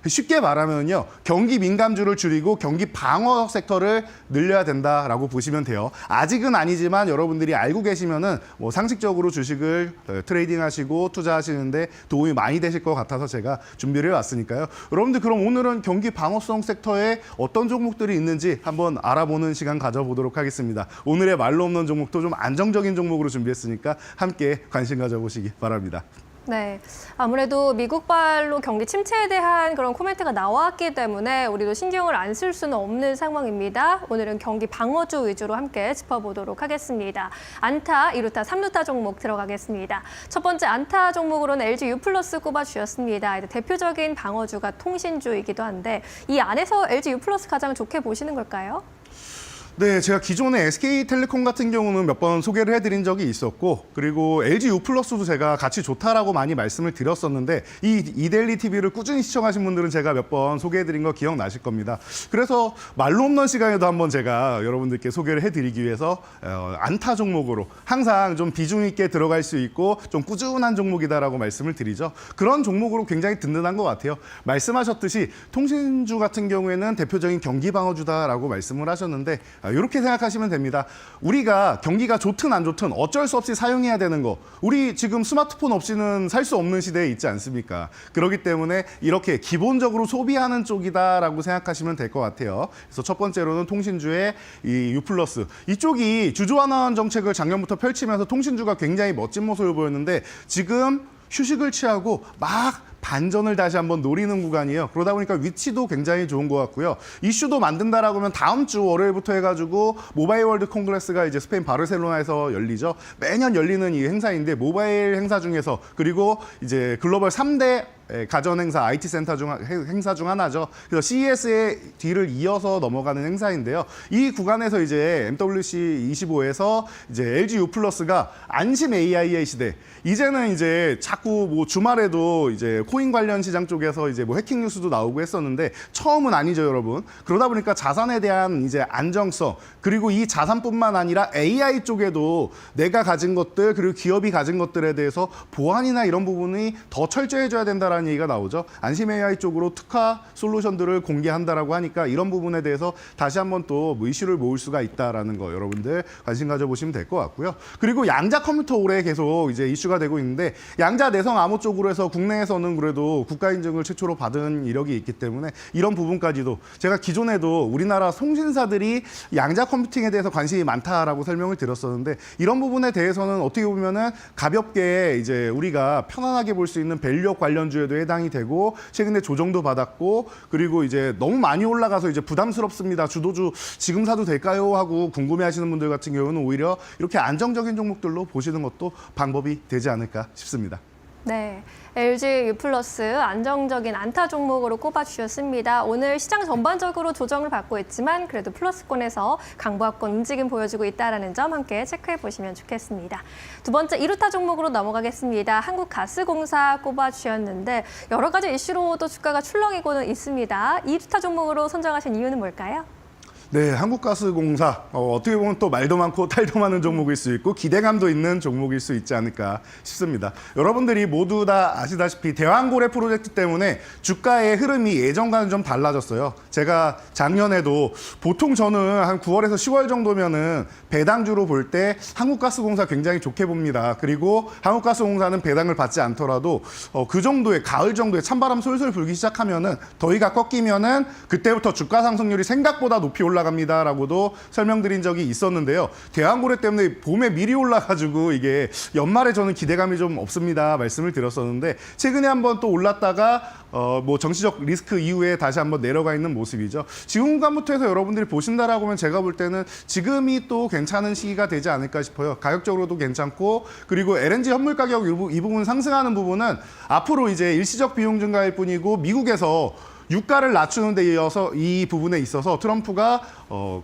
쉽게 말하면요, 경기 민감주를 줄이고 경기 방어 섹터를 늘려야 된다라고 보시면 돼요. 아직은 아니지만 여러분들이 알고 계시면은 뭐 상식적으로 주식을 트레이딩하시고 투자하시는데 도움이 많이 되실 것 같아서 제가 준비를 해왔으니까요. 여러분들 그럼 오늘은 경기 방어성 섹터에 어떤 종목들이 있는지 한번 알아보는 시간 가져보도록 하겠습니다. 오늘의 말로 없는 종목도 좀 안정적인 종목으로 준비했으니까 함께 관심 가져보시기 바랍니다. 네, 아무래도 미국발로 경기 침체에 대한 그런 코멘트가 나왔기 때문에 우리도 신경을 안 쓸 수는 없는 상황입니다. 오늘은 경기 방어주 위주로 함께 짚어보도록 하겠습니다. 안타, 2루타, 3루타 종목 들어가겠습니다. 첫 번째 안타 종목으로는 LG U+플러스 꼽아주셨습니다. 대표적인 방어주가 통신주이기도 한데 이 안에서 LG U+플러스 가장 좋게 보시는 걸까요? 네, 제가 기존에 SK텔레콤 같은 경우는 몇 번 소개를 해드린 적이 있었고, 그리고 LG U+도 제가 같이 좋다라고 많이 말씀을 드렸었는데, 이 이데일리 TV를 꾸준히 시청하신 분들은 제가 몇 번 소개해드린 거 기억나실 겁니다. 그래서 말로 없는 시간에도 한번 제가 여러분들께 소개를 해드리기 위해서 안타 종목으로 항상 좀 비중 있게 들어갈 수 있고 좀 꾸준한 종목이다라고 말씀을 드리죠. 그런 종목으로 굉장히 든든한 것 같아요. 말씀하셨듯이 통신주 같은 경우에는 대표적인 경기 방어주다라고 말씀을 하셨는데, 이렇게 생각하시면 됩니다. 우리가 경기가 좋든 안 좋든 어쩔 수 없이 사용해야 되는 거. 우리 지금 스마트폰 없이는 살 수 없는 시대에 있지 않습니까? 그렇기 때문에 이렇게 기본적으로 소비하는 쪽이다라고 생각하시면 될 것 같아요. 그래서 첫 번째로는 통신주의 이 U+. 이쪽이 주주환원 정책을 작년부터 펼치면서 통신주가 굉장히 멋진 모습을 보였는데 지금 휴식을 취하고 막 반전을 다시 한번 노리는 구간이에요. 그러다 보니까 위치도 굉장히 좋은 것 같고요. 이슈도 만든다라고 하면 다음 주 월요일부터 해가지고 모바일 월드 콩그레스가 이제 스페인 바르셀로나에서 열리죠. 매년 열리는 이 행사인데 모바일 행사 중에서 그리고 이제 글로벌 3대 가전 행사, IT 센터 행사 중 하나죠. 그래서 CES의 뒤를 이어서 넘어가는 행사인데요. 이 구간에서 이제 MWC25에서 이제 LG U+가 안심 AI의 시대. 이제는 이제 자꾸 뭐 주말에도 이제 코인 관련 시장 쪽에서 이제 뭐 해킹 뉴스도 나오고 했었는데 처음은 아니죠, 여러분. 그러다 보니까 자산에 대한 이제 안정성 그리고 이 자산뿐만 아니라 AI 쪽에도 내가 가진 것들 그리고 기업이 가진 것들에 대해서 보안이나 이런 부분이 더 철저해져야 된다라는 얘기가 나오죠. 안심 AI 쪽으로 특화 솔루션들을 공개한다라고 하니까 이런 부분에 대해서 다시 한번 또 뭐 이슈를 모을 수가 있다라는 거 여러분들 관심 가져보시면 될 것 같고요. 그리고 양자 컴퓨터 올해 계속 이제 이슈가 되고 있는데 양자 내성 암호 쪽으로 해서 국내에서는 그래도 국가 인증을 최초로 받은 이력이 있기 때문에 이런 부분까지도 제가 기존에도 우리나라 통신사들이 양자 컴퓨팅에 대해서 관심이 많다라고 설명을 드렸었는데 이런 부분에 대해서는 어떻게 보면은 가볍게 이제 우리가 편안하게 볼 수 있는 밸류업 관련주에도 해당이 되고 최근에 조정도 받았고 그리고 이제 너무 많이 올라가서 이제 부담스럽습니다. 주도주 지금 사도 될까요? 하고 궁금해하시는 분들 같은 경우는 오히려 이렇게 안정적인 종목들로 보시는 것도 방법이 되지 않을까 싶습니다. 네, LG U+플러스 안정적인 안타 종목으로 꼽아주셨습니다. 오늘 시장 전반적으로 조정을 받고 있지만 그래도 플러스권에서 강보합권 움직임 보여주고 있다는 점 함께 체크해 보시면 좋겠습니다. 두 번째 2루타 종목으로 넘어가겠습니다. 한국가스공사 꼽아주셨는데 여러 가지 이슈로도 주가가 출렁이고는 있습니다. 2루타 종목으로 선정하신 이유는 뭘까요? 네, 한국가스공사 어떻게 보면 또 말도 많고 탈도 많은 종목일 수 있고 기대감도 있는 종목일 수 있지 않을까 싶습니다. 여러분들이 모두 다 아시다시피 대왕고래 프로젝트 때문에 주가의 흐름이 예전과는 좀 달라졌어요. 제가 작년에도 보통 저는 한 9월에서 10월 정도면은 배당주로 볼 때 한국가스공사 굉장히 좋게 봅니다. 그리고 한국가스공사는 배당을 받지 않더라도 그 정도의 가을 정도의 찬바람 솔솔 불기 시작하면은 더위가 꺾이면은 그때부터 주가 상승률이 생각보다 높이 올라갑니다라고도 설명드린 적이 있었는데요. 대왕고래 때문에 봄에 미리 올라가지고 이게 연말에 저는 기대감이 좀 없습니다 말씀을 드렸었는데 최근에 한번 또 올랐다가 뭐 정치적 리스크 이후에 다시 한번 내려가 있는 모습이죠. 지금 구간부터 해서 여러분들이 보신다라고 하면 제가 볼 때는 지금이 또 괜찮은 시기가 되지 않을까 싶어요. 가격적으로도 괜찮고 그리고 LNG 현물 가격 이 부분 상승하는 부분은 앞으로 이제 일시적 비용 증가일 뿐이고 미국에서 유가를 낮추는 데 이어서 이 부분에 있어서 트럼프가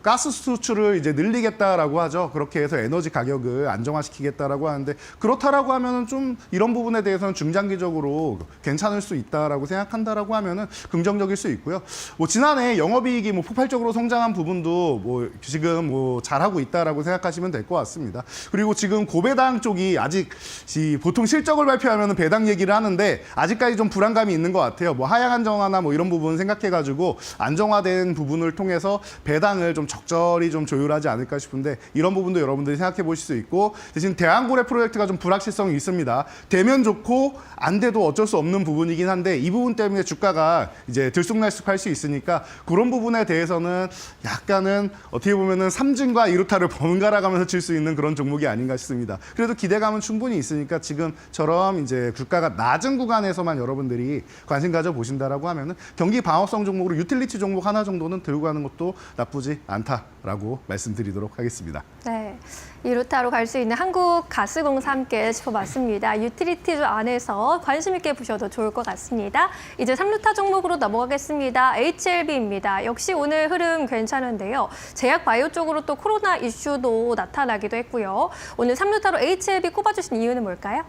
가스 수출을 이제 늘리겠다라고 하죠. 그렇게 해서 에너지 가격을 안정화시키겠다라고 하는데 그렇다라고 하면은 좀 이런 부분에 대해서는 중장기적으로 괜찮을 수 있다라고 생각한다라고 하면은 긍정적일 수 있고요. 뭐 지난해 영업이익이 뭐 폭발적으로 성장한 부분도 뭐 지금 뭐 잘하고 있다라고 생각하시면 될 것 같습니다. 그리고 지금 고배당 쪽이 아직 보통 실적을 발표하면은 배당 얘기를 하는데 아직까지 좀 불안감이 있는 것 같아요. 뭐 하향 안정화나 뭐 이런 부분 생각해가지고 안정화된 부분을 통해서 배당을 좀 적절히 좀 조율하지 않을까 싶은데 이런 부분도 여러분들이 생각해 보실 수 있고 대신 대한고래 프로젝트가 좀 불확실성이 있습니다. 되면 좋고 안 돼도 어쩔 수 없는 부분이긴 한데 이 부분 때문에 주가가 이제 들쑥날쑥할 수 있으니까 그런 부분에 대해서는 약간은 어떻게 보면은 삼진과 이루타를 번갈아 가면서 칠 수 있는 그런 종목이 아닌가 싶습니다. 그래도 기대감은 충분히 있으니까 지금처럼 이제 주가가 낮은 구간에서만 여러분들이 관심 가져 보신다라고 하면은 경기 방어성 종목으로 유틸리티 종목 하나 정도는 들고 가는 것도 나쁘지 않다라고 말씀드리도록 하겠습니다. 네, 이루타로 갈 수 있는 한국가스공사 함께 짚어봤습니다. 유틸리티주 안에서 관심 있게 보셔도 좋을 것 같습니다. 이제 3루타 종목으로 넘어가겠습니다. HLB입니다. 역시 오늘 흐름 괜찮은데요. 제약 바이오 쪽으로 또 코로나 이슈도 나타나기도 했고요. 오늘 3루타로 HLB 꼽아주신 이유는 뭘까요?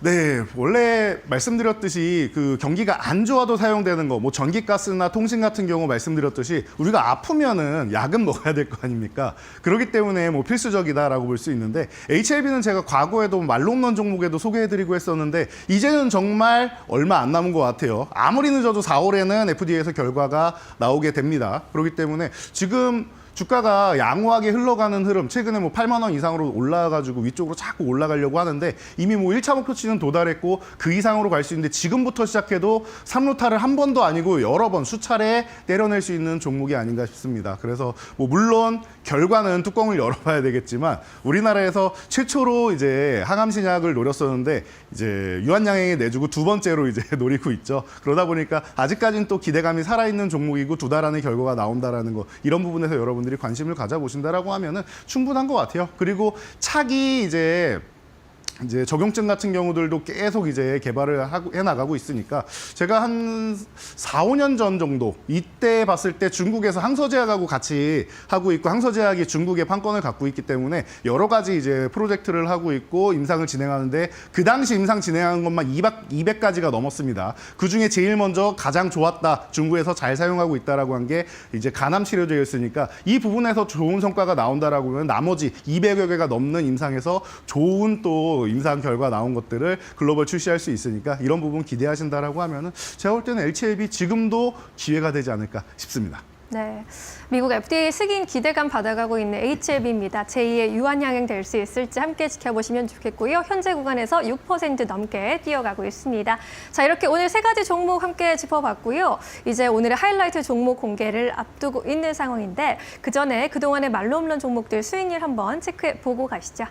네, 원래 말씀드렸듯이 그 경기가 안 좋아도 사용되는 거, 뭐 전기가스나 통신 같은 경우 말씀드렸듯이 우리가 아프면은 약은 먹어야 될 거 아닙니까? 그렇기 때문에 뭐 필수적이다라고 볼 수 있는데 HLB는 제가 과거에도 말로 없는 종목에도 소개해드리고 했었는데 이제는 정말 얼마 안 남은 것 같아요. 아무리 늦어도 4월에는 FDA에서 결과가 나오게 됩니다. 그렇기 때문에 지금 주가가 양호하게 흘러가는 흐름, 최근에 뭐 8만 원 이상으로 올라가지고 위쪽으로 자꾸 올라가려고 하는데 이미 뭐 1차 목표치는 도달했고 그 이상으로 갈 수 있는데 지금부터 시작해도 3루타를 한 번도 아니고 여러 번 수차례 때려낼 수 있는 종목이 아닌가 싶습니다. 그래서 뭐 물론 결과는 뚜껑을 열어봐야 되겠지만 우리나라에서 최초로 이제 항암 신약을 노렸었는데 이제 유한양행에 내주고 두 번째로 이제 노리고 있죠. 그러다 보니까 아직까지는 또 기대감이 살아있는 종목이고 두 달 안에 결과가 나온다라는 거 이런 부분에서 여러분들이 관심을 가져보신다라고 하면은 충분한 것 같아요. 그리고 차기 이제 적용증 같은 경우들도 계속 이제 개발을 해나가고 있으니까 제가 한 4, 5년 전 정도 이때 봤을 때 중국에서 항서제약하고 같이 하고 있고 항서제약이 중국의 판권을 갖고 있기 때문에 여러 가지 이제 프로젝트를 하고 있고 임상을 진행하는데 그 당시 임상 진행한 것만 200가지가 넘었습니다. 그중에 제일 먼저 가장 좋았다, 중국에서 잘 사용하고 있다라고 한 게 이제 간암 치료제였으니까 이 부분에서 좋은 성과가 나온다라고 하면 나머지 200여 개가 넘는 임상에서 좋은 또 임상 결과 나온 것들을 글로벌 출시할 수 있으니까 이런 부분 기대하신다라고 하면은 제가 볼 때는 HLB 지금도 기회가 되지 않을까 싶습니다. 네, 미국 FDA 승인 기대감 받아가고 있는 HLB입니다. 제2의 유한양행 될 수 있을지 함께 지켜보시면 좋겠고요. 현재 구간에서 6% 넘게 뛰어가고 있습니다. 자, 이렇게 오늘 세 가지 종목 함께 짚어봤고요. 이제 오늘의 하이라이트 종목 공개를 앞두고 있는 상황인데 그 전에 그동안의 말로 없는 종목들 수익률 한번 체크해 보고 가시죠.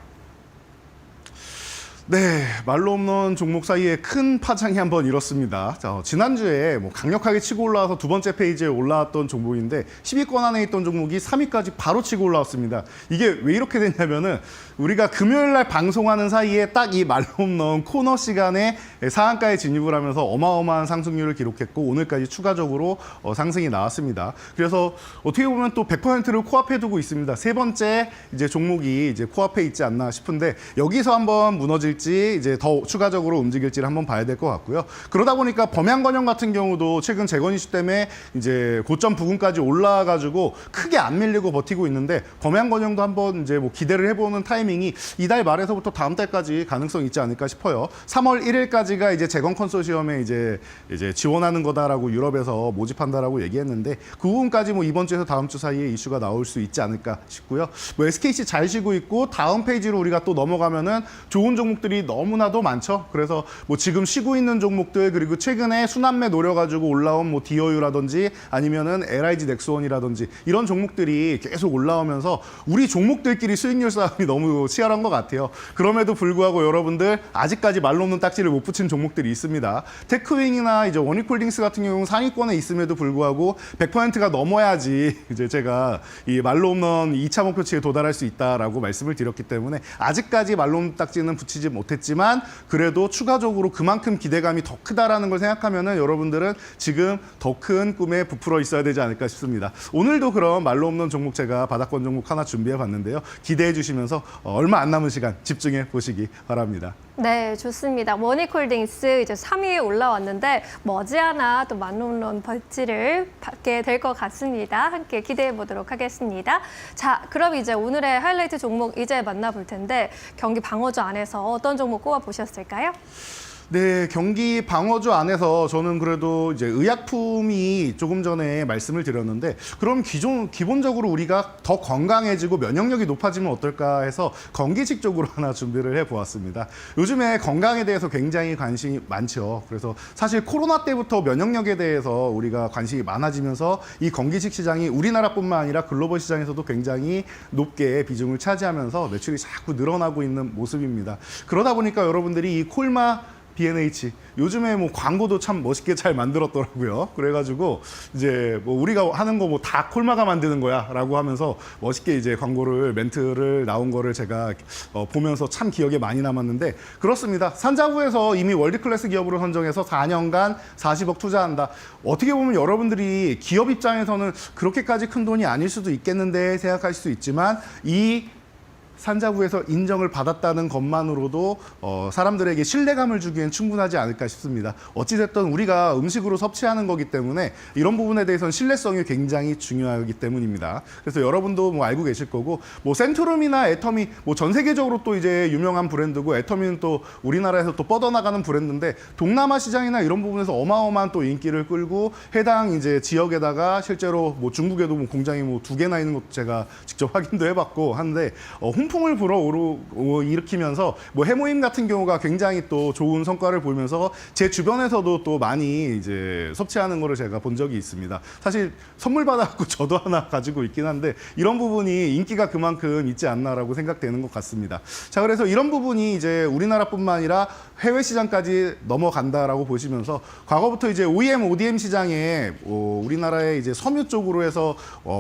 네, 말로 없는 종목 사이에 큰 파장이 한번 일었습니다. 자, 지난주에 뭐 강력하게 치고 올라와서 두 번째 페이지에 올라왔던 종목인데 10위권 안에 있던 종목이 3위까지 바로 치고 올라왔습니다. 이게 왜 이렇게 됐냐면은 우리가 금요일 날 방송하는 사이에 딱 이 말로 없는 코너 시간에 상한가에 진입을 하면서 어마어마한 상승률을 기록했고 오늘까지 추가적으로 상승이 나왔습니다. 그래서 어떻게 보면 또 100%를 코앞에 두고 있습니다. 세 번째 이제 종목이 이제 코앞에 있지 않나 싶은데 여기서 한번 무너질지 이제 더 추가적으로 움직일지를 한번 봐야 될 것 같고요. 그러다 보니까 범양건영 같은 경우도 최근 재건 이슈 때문에 이제 고점 부근까지 올라가지고 크게 안 밀리고 버티고 있는데 범양건영도 한번 이제 뭐 기대를 해보는 타이밍이 이달 말에서부터 다음 달까지 가능성이 있지 않을까 싶어요. 3월 1일까지가 이제 재건 컨소시엄에 이제 지원하는 거다라고 유럽에서 모집한다라고 얘기했는데 그 부분까지 뭐 이번 주에서 다음 주 사이에 이슈가 나올 수 있지 않을까 싶고요. 뭐 SKC 잘 쉬고 있고 다음 페이지로 우리가 또 넘어가면은 좋은 종목들이 너무나도 많죠. 그래서 뭐 지금 쉬고 있는 종목들 그리고 최근에 순환매 노려가지고 올라온 뭐 디어유라든지 아니면은 LIG 넥스원이라든지 이런 종목들이 계속 올라오면서 우리 종목들끼리 수익률 싸움이 너무 치열한 것 같아요. 그럼에도 불구하고 여러분들 아직까지 말로 없는 딱지를 못 붙인 종목들이 있습니다. 테크윙이나 이제 원익홀딩스 같은 경우는 상위권에 있음에도 불구하고 100%가 넘어야지 이제 제가 이 말로 없는 2차 목표치에 도달할 수 있다라고 말씀을 드렸기 때문에 아직까지 말로 없는 딱지는 붙이지 못했지만 그래도 추가적으로 그만큼 기대감이 더 크다라는 걸 생각하면은 여러분들은 지금 더 큰 꿈에 부풀어 있어야 되지 않을까 싶습니다. 오늘도 그럼 말로 없는 종목 제가 바닥권 종목 하나 준비해 봤는데요. 기대해 주시면서 얼마 안 남은 시간 집중해 보시기 바랍니다. 네, 좋습니다. 머니콜딩스 이제 3위에 올라왔는데 머지않아 또 만홈런 벌지를 받게 될 것 같습니다. 함께 기대해 보도록 하겠습니다. 자, 그럼 이제 오늘의 하이라이트 종목 이제 만나볼 텐데 경기 방어주 안에서 어떤 종목 꼽아 보셨을까요? 네, 경기 방어주 안에서 저는 그래도 이제 의약품이 조금 전에 말씀을 드렸는데 그럼 기본적으로 우리가 더 건강해지고 면역력이 높아지면 어떨까 해서 건기식 쪽으로 하나 준비를 해보았습니다. 요즘에 건강에 대해서 굉장히 관심이 많죠. 그래서 사실 코로나 때부터 면역력에 대해서 우리가 관심이 많아지면서 이 건기식 시장이 우리나라뿐만 아니라 글로벌 시장에서도 굉장히 높게 비중을 차지하면서 매출이 자꾸 늘어나고 있는 모습입니다. 그러다 보니까 여러분들이 이 콜마 B&H 요즘에 뭐 광고도 참 멋있게 잘 만들었더라고요. 그래가지고 이제 뭐 우리가 하는 거 뭐 다 콜마가 만드는 거야라고 하면서 멋있게 이제 광고를 멘트를 나온 거를 제가 보면서 참 기억에 많이 남았는데 그렇습니다. 산자부에서 이미 월드클래스 기업으로 선정해서 4년간 40억 투자한다. 어떻게 보면 여러분들이 기업 입장에서는 그렇게까지 큰 돈이 아닐 수도 있겠는데 생각할 수 있지만 이 산자부에서 인정을 받았다는 것만으로도 사람들에게 신뢰감을 주기엔 충분하지 않을까 싶습니다. 어찌됐든 우리가 음식으로 섭취하는 거기 때문에 이런 부분에 대해서는 신뢰성이 굉장히 중요하기 때문입니다. 그래서 여러분도 뭐 알고 계실 거고 뭐 센트룸이나 애터미 뭐 전 세계적으로 또 이제 유명한 브랜드고 애터미는 또 우리나라에서 또 뻗어나가는 브랜드인데 동남아 시장이나 이런 부분에서 어마어마한 또 인기를 끌고 해당 이제 지역에다가 실제로 뭐 중국에도 뭐 공장이 뭐 2개나 있는 것도 제가 직접 확인도 해봤고 한데 풍을 일으키면서 뭐 해모임 같은 경우가 굉장히 또 좋은 성과를 보이면서 제 주변에서도 또 많이 이제 섭취하는 거를 제가 본 적이 있습니다. 사실 선물 받아갖고 저도 하나 가지고 있긴 한데 이런 부분이 인기가 그만큼 있지 않나라고 생각되는 것 같습니다. 자, 그래서 이런 부분이 이제 우리나라뿐만 아니라 해외 시장까지 넘어간다라고 보시면서 과거부터 이제 OEM, ODM 시장에 우리나라의 이제 섬유 쪽으로 해서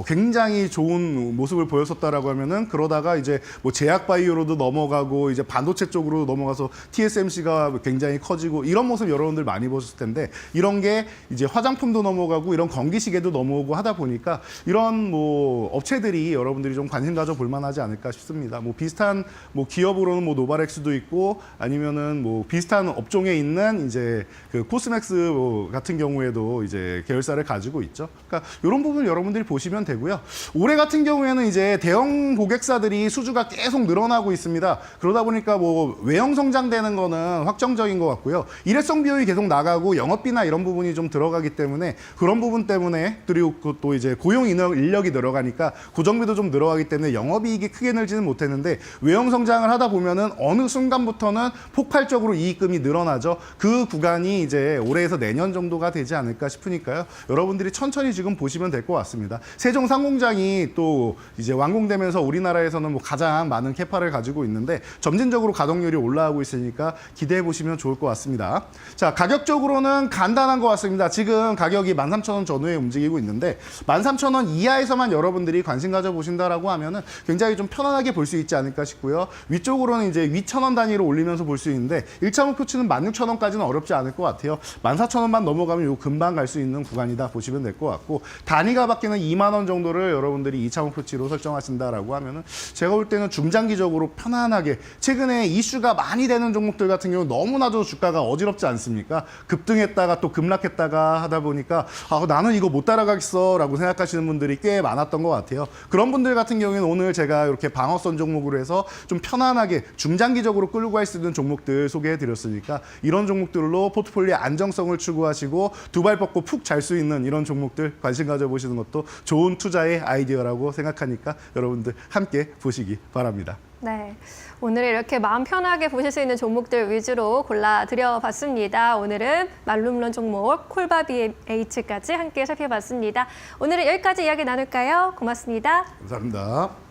굉장히 좋은 모습을 보였었다라고 하면은 그러다가 이제 뭐 제약 바이오로도 넘어가고 이제 반도체 쪽으로 넘어가서 TSMC가 굉장히 커지고 이런 모습 여러분들 많이 보셨을 텐데 이런 게 이제 화장품도 넘어가고 이런 건기식에도 넘어오고 하다 보니까 이런 뭐 업체들이 여러분들이 좀 관심 가져 볼 만하지 않을까 싶습니다. 뭐 비슷한 뭐 기업으로는 뭐 노바렉스도 있고 아니면은 뭐 비슷한 업종에 있는 이제 그 코스맥스 뭐 같은 경우에도 이제 계열사를 가지고 있죠. 그러니까 이런 부분 여러분들이 보시면 되고요. 올해 같은 경우에는 이제 대형 고객사들이 수주가 계속 늘어나고 있습니다. 그러다 보니까 뭐 외형 성장되는 거는 확정적인 것 같고요. 일회성 비용이 계속 나가고 영업비나 이런 부분이 좀 들어가기 때문에 그런 부분 때문에 그리고 또 이제 고용 인력이 늘어가니까 고정비도 좀 늘어가기 때문에 영업이익이 크게 늘지는 못했는데 외형 성장을 하다 보면은 어느 순간부터는 폭발적으로 이익금이 늘어나죠. 그 구간이 이제 올해에서 내년 정도가 되지 않을까 싶으니까요. 여러분들이 천천히 지금 보시면 될 것 같습니다. 세종 상공장이 또 이제 완공되면서 우리나라에서는 뭐 가장 많은 캐파를 가지고 있는데 점진적으로 가동률이 올라가고 있으니까 기대해 보시면 좋을 것 같습니다. 자, 가격적으로는 간단한 것 같습니다. 지금 가격이 13,000원 전후에 움직이고 있는데 13,000원 이하에서만 여러분들이 관심 가져 보신다라고 하면은 굉장히 좀 편안하게 볼 수 있지 않을까 싶고요. 위쪽으로는 이제 위 1,000원 단위로 올리면서 볼 수 있는데 1차 목표치는 16,000원까지는 어렵지 않을 것 같아요. 14,000원만 넘어가면 요 금방 갈 수 있는 구간이다 보시면 될 것 같고 단위가 바뀌는 2만 원 정도를 여러분들이 2차 목표치로 설정하신다라고 하면은 제가 볼 때는 중장기적으로 편안하게 최근에 이슈가 많이 되는 종목들 같은 경우 너무나도 주가가 어지럽지 않습니까? 급등했다가 또 급락했다가 하다 보니까 나는 이거 못 따라가겠어 라고 생각하시는 분들이 꽤 많았던 것 같아요. 그런 분들 같은 경우에는 오늘 제가 이렇게 방어선 종목으로 해서 좀 편안하게 중장기적으로 끌고 갈 수 있는 종목들 소개해 드렸으니까 이런 종목들로 포트폴리오 안정성을 추구하시고 두 발 뻗고 푹 잘 수 있는 이런 종목들 관심 가져보시는 것도 좋은 투자의 아이디어라고 생각하니까 여러분들 함께 보시기 바랍니다. 네, 오늘 이렇게 마음 편하게 보실 수 있는 종목들 위주로 골라드려봤습니다. 오늘은 말룸런 종목 콜바 B&H까지 함께 살펴봤습니다. 오늘은 여기까지 이야기 나눌까요? 고맙습니다. 감사합니다.